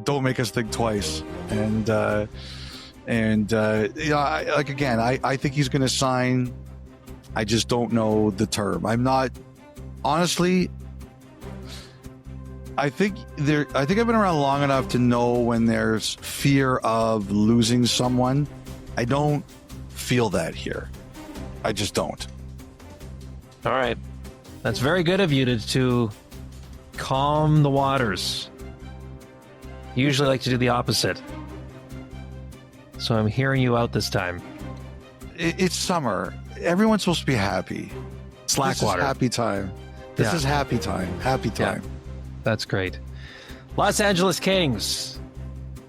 don't make us think twice. And I think he's going to sign. I just don't know the term. I'm not, honestly. I think I've been around long enough to know when there's fear of losing someone. I don't feel that here. I just don't. All right. That's very good of you to calm the waters. You usually like to do the opposite. So I'm hearing you out this time. It's summer. Everyone's supposed to be happy. Slackwater. This is happy time. This is happy time. Happy time. Yeah. That's great. Los Angeles Kings.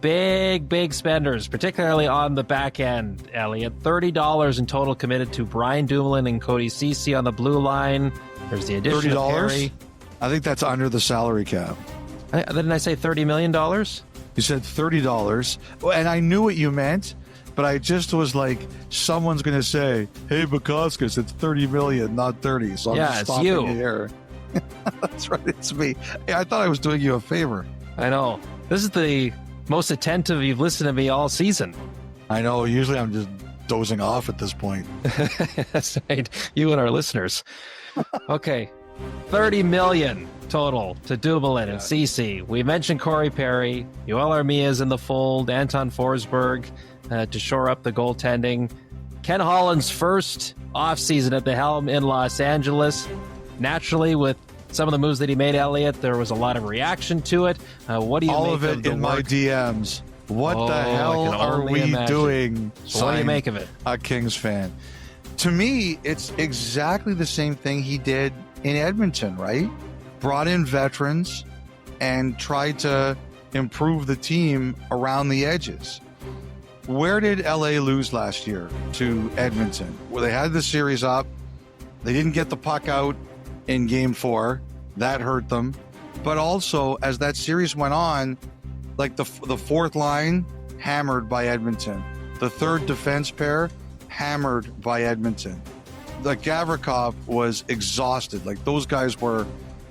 Big spenders, particularly on the back end, Elliot. $30 in total committed to Brian Dumoulin and Cody Ceci on the blue line. There's the addition of Perry. I think that's under the salary cap. Didn't I say $30 million? You said $30. And I knew what you meant, but I just was like, someone's going to say, hey, Bukowskis, it's $30 million, not 30. So I'm just stopping you here. That's right. It's me. I thought I was doing you a favor. I know. This is the most attentive you've listened to me all season. I know. Usually I'm just dozing off at this point. That's right. You and our listeners. Okay. $30 million total to Dumoulin and Ceci. We mentioned Corey Perry. Yoel Armia's in the fold. Anton Forsberg to shore up the goaltending. Ken Holland's first offseason at the helm in Los Angeles. Naturally, with some of the moves that he made, Elliot, there was a lot of reaction to it. What do you all make of it of the in work? my DMs? What the hell are we doing? So what do you make of it? A Kings fan. To me, it's exactly the same thing he did in Edmonton, right? Brought in veterans and tried to improve the team around the edges. Where did LA lose last year to Edmonton? Well, they had the series up. They didn't get the puck out in game 4. That hurt them. But also, as that series went on, like the fourth line, hammered by Edmonton. The third defense pair, hammered by Edmonton. The Gavrikov was exhausted. Like, those guys were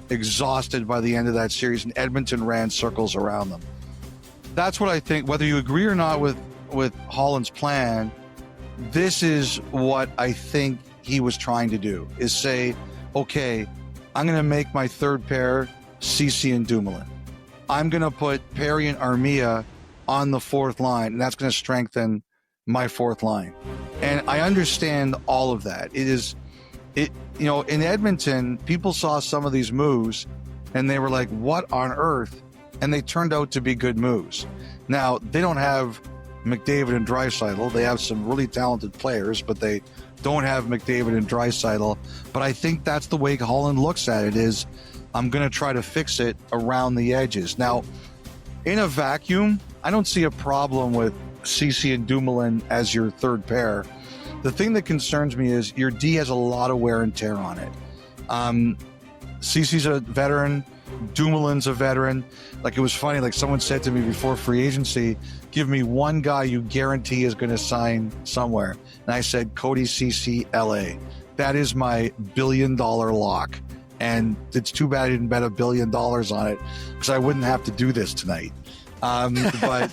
exhausted by the end of that series, and Edmonton ran circles around them. That's what I think. Whether you agree or not with Holland's plan, this is what I think he was trying to do, is say, okay, I'm going to make my third pair Ceci and Dumoulin. I'm going to put Perry and Armia on the fourth line, and that's going to strengthen my fourth line. And I understand all of that. In Edmonton, people saw some of these moves and they were like, what on earth? And they turned out to be good moves. Now, they don't have McDavid and Draisaitl. They have some really talented players, but they don't have McDavid and Draisaitl. But I think that's the way Holland looks at it, is I'm going to try to fix it around the edges. Now, in a vacuum, I don't see a problem with Ceci and Dumoulin as your third pair. The thing that concerns me is your D has a lot of wear and tear on it. Ceci's a veteran. Dumoulin's a veteran. Like, it was funny, like someone said to me before free agency, give me one guy you guarantee is going to sign somewhere. And I said, Cody Ceci, LA. That is my $1 billion lock. And it's too bad I didn't bet $1 billion on it, because I wouldn't have to do this tonight. But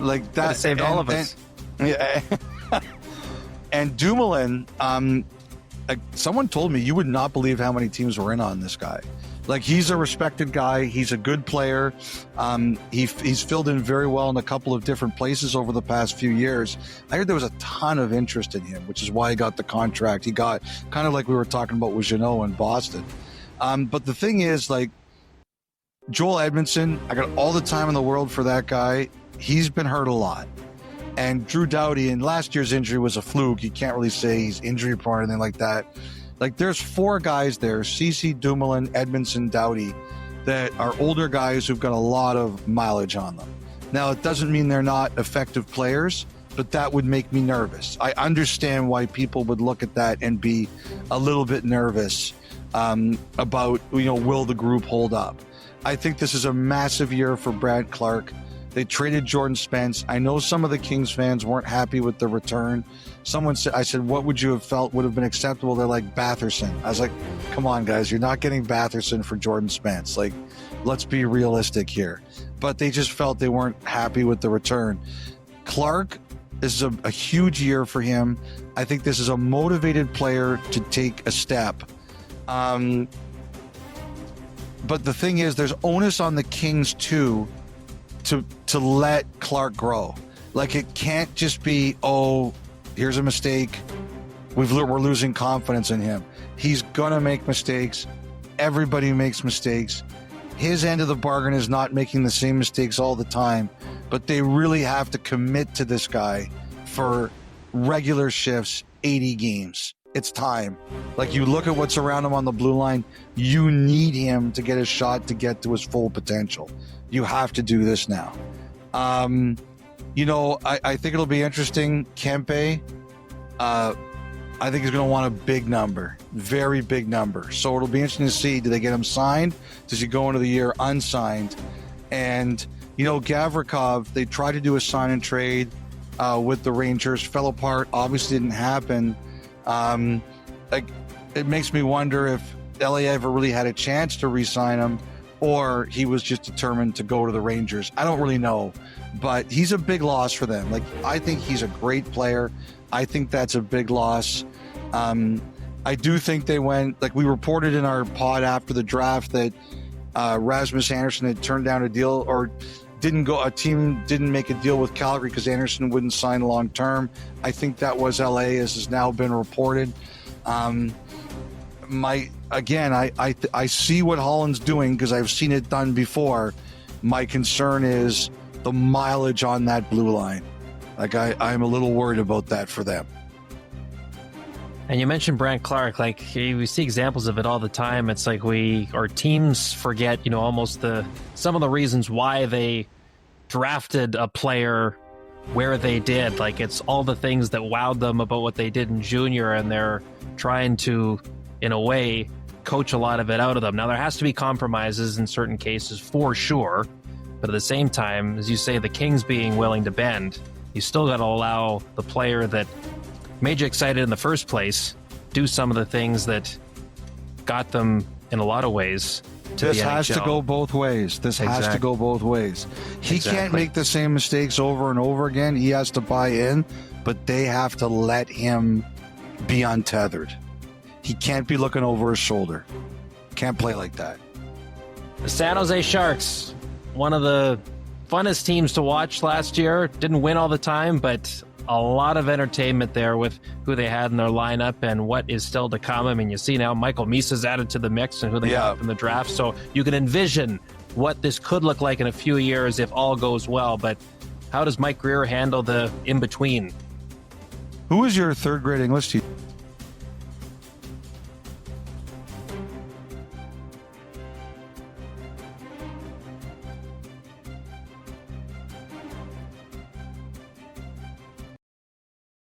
like that saved all of us. And Dumoulin, someone told me you would not believe how many teams were in on this guy. Like, he's a respected guy. He's a good player. He's filled in very well in a couple of different places over the past few years. I heard there was a ton of interest in him, which is why he got the contract. He got, kind of like we were talking about with Jeannot in Boston. But the thing is, like, Joel Edmondson, I got all the time in the world for that guy. He's been hurt a lot. And Drew Doughty, and last year's injury was a fluke. You can't really say he's injury prone or anything like that. Like, there's 4 guys there, Ceci, Dumoulin, Edmondson, Doughty, that are older guys who've got a lot of mileage on them. Now, it doesn't mean they're not effective players, but that would make me nervous. I understand why people would look at that and be a little bit nervous about, will the group hold up? I think this is a massive year for Brandt Clark. They traded Jordan Spence. I know some of the Kings fans weren't happy with the return. Someone said, I said, what would you have felt would have been acceptable? They're like, Batherson. I was like, come on, guys, you're not getting Batherson for Jordan Spence. Like, Let's be realistic here. But they just felt they weren't happy with the return. Clark, this is a huge year for him. I think this is a motivated player to take a step. But the thing is, there's onus on the Kings too to let Clark grow. Like, it can't just be, oh, here's a mistake, we're losing confidence in him. He's gonna make mistakes. Everybody makes mistakes. His end of the bargain is not making the same mistakes all the time, but they really have to commit to this guy for regular shifts, 80 games. It's time. Like, you look at what's around him on the blue line, you need him to get a shot to get to his full potential. You have to do this now. You know, I think it'll be interesting. Kempe, I think he's going to want a big number, very big number. So it'll be interesting to see, do they get him signed? Does he go into the year unsigned? And, you know, Gavrikov, they tried to do a sign and trade with the Rangers, fell apart, obviously didn't happen. Like, it makes me wonder if LA ever really had a chance to re-sign him, or he was just determined to go to the Rangers. I don't really know, but he's a big loss for them. Like, I think he's a great player. I think that's a big loss. I do think they went, like we reported in our pod after the draft, that Rasmus Andersson had turned down a deal, or a team didn't make a deal with Calgary because Andersson wouldn't sign long term. I think that was LA, as has now been reported. I see what Holland's doing because I've seen it done before. My concern is the mileage on that blue line. Like, I'm a little worried about that for them. And you mentioned Brandt Clark. Like, we see examples of it all the time. It's like our teams forget, you know, almost some of the reasons why they drafted a player where they did. Like, it's all the things that wowed them about what they did in junior, and they're trying to, in a way, coach a lot of it out of them. Now, there has to be compromises in certain cases, for sure. But at the same time, as you say, the Kings being willing to bend, you still got to allow the player that made you excited in the first place do some of the things that got them, in a lot of ways, to this the NHL. has to go both ways. This has to go both ways. He can't make the same mistakes over and over again. He has to buy in, but they have to let him be untethered. He can't be looking over his shoulder. Can't play like that. The San Jose Sharks, one of the funnest teams to watch last year. Didn't win all the time, but a lot of entertainment there with who they had in their lineup and what is still to come. I mean, you see now Michael Misa's added to the mix and who they have in the draft. So you can envision what this could look like in a few years if all goes well. But how does Mike Greer handle the in-between? Who was your third grade English teacher?